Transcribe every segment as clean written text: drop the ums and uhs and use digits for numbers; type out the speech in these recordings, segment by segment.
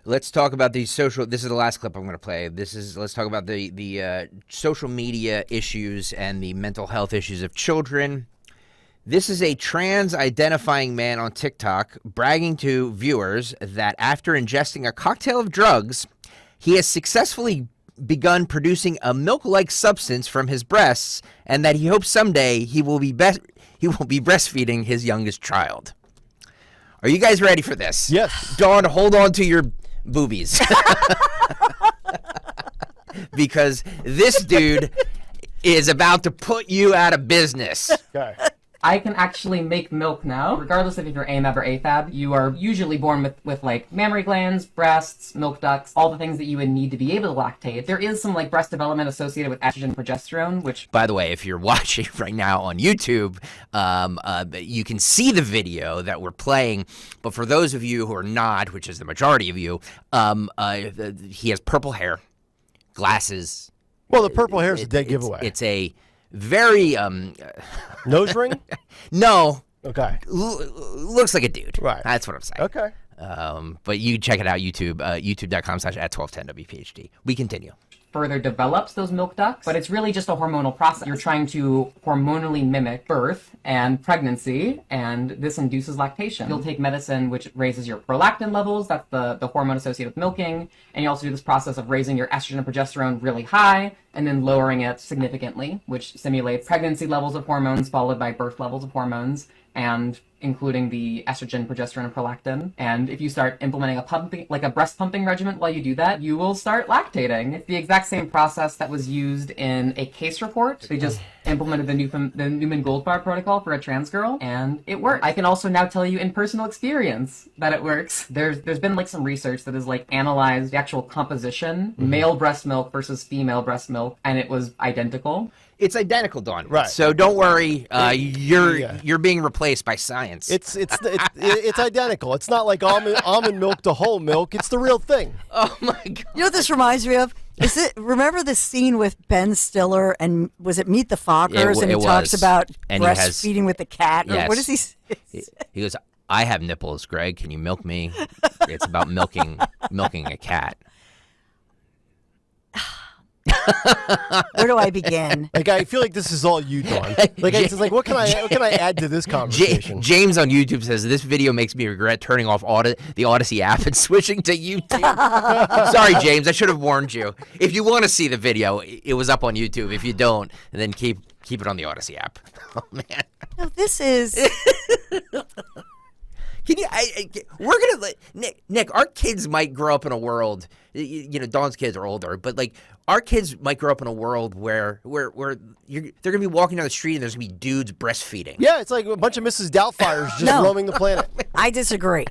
Let's talk about the social. This is the last clip I'm going to play. Let's talk about the social media issues and the mental health issues of children. This is a trans-identifying man on TikTok bragging to viewers that after ingesting a cocktail of drugs, he has successfully begun producing a milk-like substance from his breasts, and that he hopes someday he will be breastfeeding his youngest child. Are you guys ready for this? Yes. Dawn, hold on to your boobies. Because this dude is about to put you out of business. Okay. I can actually make milk now, regardless of if you're AMAB or AFAB. You are usually born with like mammary glands, breasts, milk ducts, all the things that you would need to be able to lactate. There is some like breast development associated with estrogen and progesterone, which... By the way, if you're watching right now on YouTube, you can see the video that we're playing. But for those of you who are not, which is the majority of you, he has purple hair, glasses. Well, the purple hair is a dead giveaway. It's a very... Nose ring? No. Okay. Looks like a dude. Right. That's what I'm saying. Okay. But you check it out, YouTube, youtube.com/@1210WPHD. We continue. Further develops those milk ducts, but it's really just a hormonal process. You're trying to hormonally mimic birth and pregnancy, and this induces lactation. You'll take medicine which raises your prolactin levels, that's the hormone associated with milking, and you also do this process of raising your estrogen and progesterone really high, and then lowering it significantly, which simulates pregnancy levels of hormones followed by birth levels of hormones, and including the estrogen, progesterone, and prolactin. And if you start implementing a breast pumping regimen while you do that, you will start lactating. It's the exact same process that was used in a case report. They just implemented the Newman-Goldfarb protocol for a trans girl, and it worked. I can also now tell you in personal experience that it works. There's been like some research that has like analyzed the actual composition, male breast milk versus female breast milk, and it was identical. It's identical, Dawn. Right. So don't worry, you're being replaced by science. It's identical. It's not like almond milk to whole milk. It's the real thing. Oh my God. You know what this reminds me of? Remember the scene with Ben Stiller and was it Meet the Fockers? And he talks about breastfeeding with the cat. Yes. Or what does he say? He goes, I have nipples, Greg. Can you milk me? It's about milking a cat. Where do I begin? Like, I feel like this is all you, Dawn. Like, it's like, what can I add to this conversation? James on YouTube says this video makes me regret turning off the Odyssey app and switching to YouTube. Sorry, James. I should have warned you. If you want to see the video, it was up on YouTube. If you don't, then keep it on the Odyssey app. Oh man. No, this is. Can you? We're gonna let Nick. Our kids might grow up in a world. Dawn's kids are older, but like our kids might grow up in a world where they're gonna be walking down the street and there's gonna be dudes breastfeeding. Yeah, it's like a bunch of Mrs. Doubtfires just roaming the planet. I disagree,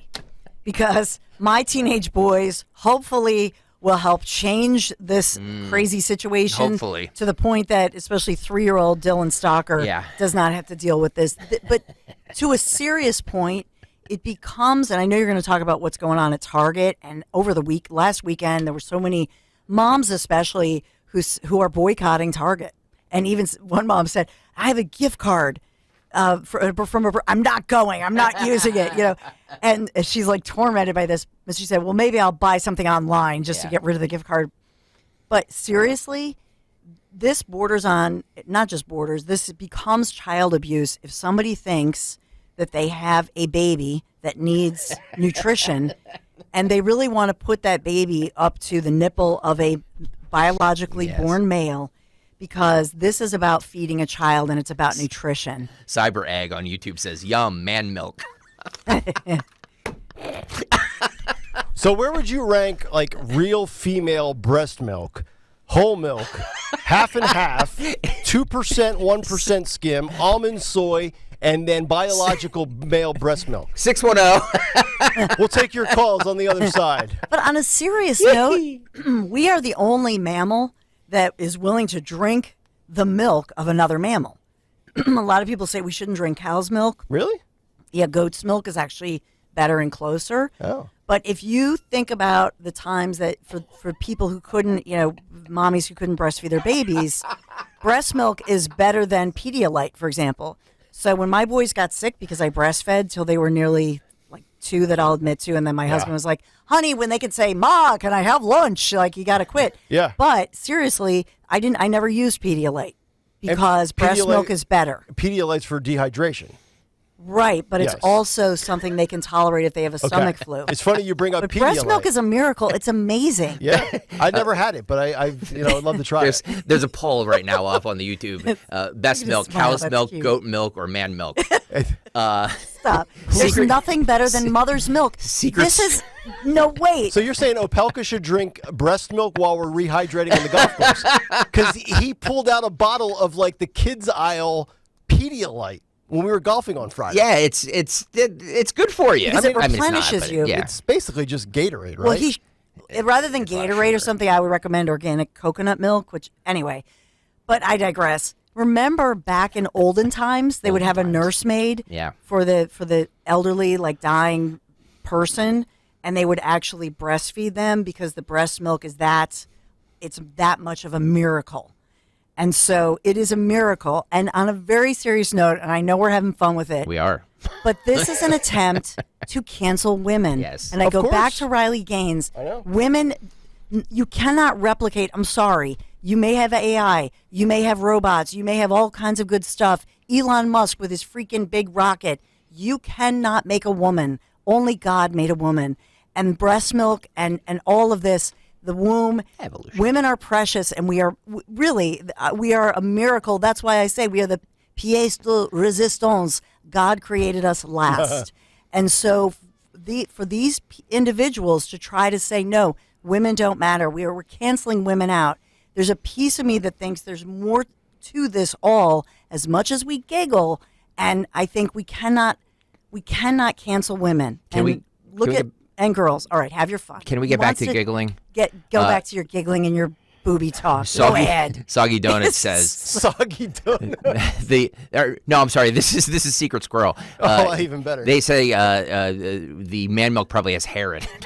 because my teenage boys hopefully will help change this crazy situation. Hopefully. To the point that especially 3-year-old Dylan Stalker does not have to deal with this. But to a serious point, it becomes, and I know you're going to talk about what's going on at Target, and over the last weekend, there were so many moms especially who are boycotting Target. And even one mom said, I have a gift card I'm not going, I'm not using it, And she's like tormented by this. But she said, well, maybe I'll buy something online just to get rid of the gift card. But seriously, this borders on, not just borders, this becomes child abuse if somebody thinks that they have a baby that needs nutrition and they really want to put that baby up to the nipple of a biologically born male, because this is about feeding a child and it's about nutrition. Cyber Egg on YouTube says, yum, man milk. So where would you rank like real female breast milk, whole milk, half and half, 2%, 1% skim, almond soy, and then biological male breast milk? 610. We'll take your calls on the other side. But on a serious note, we are the only mammal that is willing to drink the milk of another mammal. A lot of people say we shouldn't drink cow's milk. Really? Yeah, goat's milk is actually better and closer. Oh. But if you think about the times that for people who couldn't, mommies who couldn't breastfeed their babies, breast milk is better than Pedialyte, for example. So when my boys got sick because I breastfed till they were nearly like two that I'll admit to, and then my husband was like, honey, when they can say, Ma, can I have lunch? Like, you got to quit. Yeah. But seriously, I never used Pedialyte because breast milk is better. Pedialyte's for dehydration. Right, but it's also something they can tolerate if they have a stomach flu. It's funny you bring up but Pedialyte. Breast milk is a miracle. It's amazing. Yeah, I never had it, but I'd love to try it. There's a poll right now up on the YouTube. Best milk, cow's milk, goat milk, or man milk. Stop. There's nothing better than mother's milk. Secrets. This is no wait. So you're saying Opelka should drink breast milk while we're rehydrating in the golf course? Because he pulled out a bottle of like the kids aisle Pedialyte when we were golfing on Friday. Yeah, it's good for you. Because it I mean, replenishes it's not, you. Yeah. It's basically just Gatorade, right? Well, rather than Gatorade or something, I would recommend organic coconut milk, which, anyway. But I digress. Remember back in olden times, they would have a nursemaid for the elderly, like dying person, and they would actually breastfeed them because the breast milk is it's that much of a miracle. And so it is a miracle. And on a very serious note, and I know we're having fun with it. We are. But this is an attempt to cancel women. Yes. And I go back to Riley Gaines. I know. Women, you cannot replicate. I'm sorry. You may have AI. You may have robots. You may have all kinds of good stuff. Elon Musk with his freaking big rocket. You cannot make a woman. Only God made a woman. And breast milk and all of this, the womb. Evolution. Women are precious, and we are really, we are a miracle. That's why I say we are the pièce de résistance. God created us last. And so for these individuals to try to say, no, women don't matter. We're canceling women out. There's a piece of me that thinks there's more to this all, as much as we giggle. And I think we cannot cancel women. And girls. All right, have your fun. Can we get back to giggling? Go back to your giggling and your booby talk. Go ahead. Soggy Donut says. Soggy donut. No, I'm sorry. This is Secret Squirrel. Even better. They say the man milk probably has hair in it.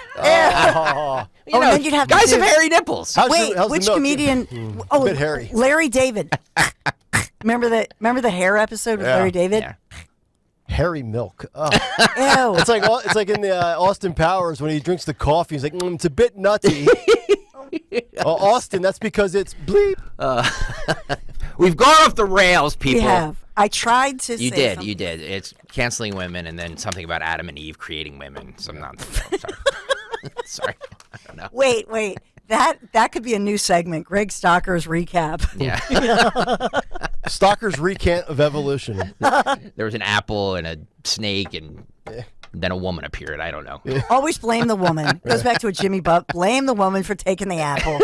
Then you'd have guys to have hairy nipples. How's Wait, the which milk? comedian? A bit hairy. Larry David. Remember the hair episode with Larry David? Yeah. Hairy milk. Oh. Ew. It's like in the Austin Powers when he drinks the coffee. He's like, it's a bit nutty. Austin, that's because it's bleep. We've gone off the rails, people. We have. I tried to You say did. something. You did. It's canceling women and then something about Adam and Eve creating women. Some nonsense. Sorry. Sorry. I don't know. Wait. That could be a new segment. Greg Stocker's recap. Yeah. Stalker's recant of evolution. There was an apple and a snake and then a woman appeared. I don't know. Always blame the woman. Goes back to a Jimmy Butt. Blame the woman for taking the apple.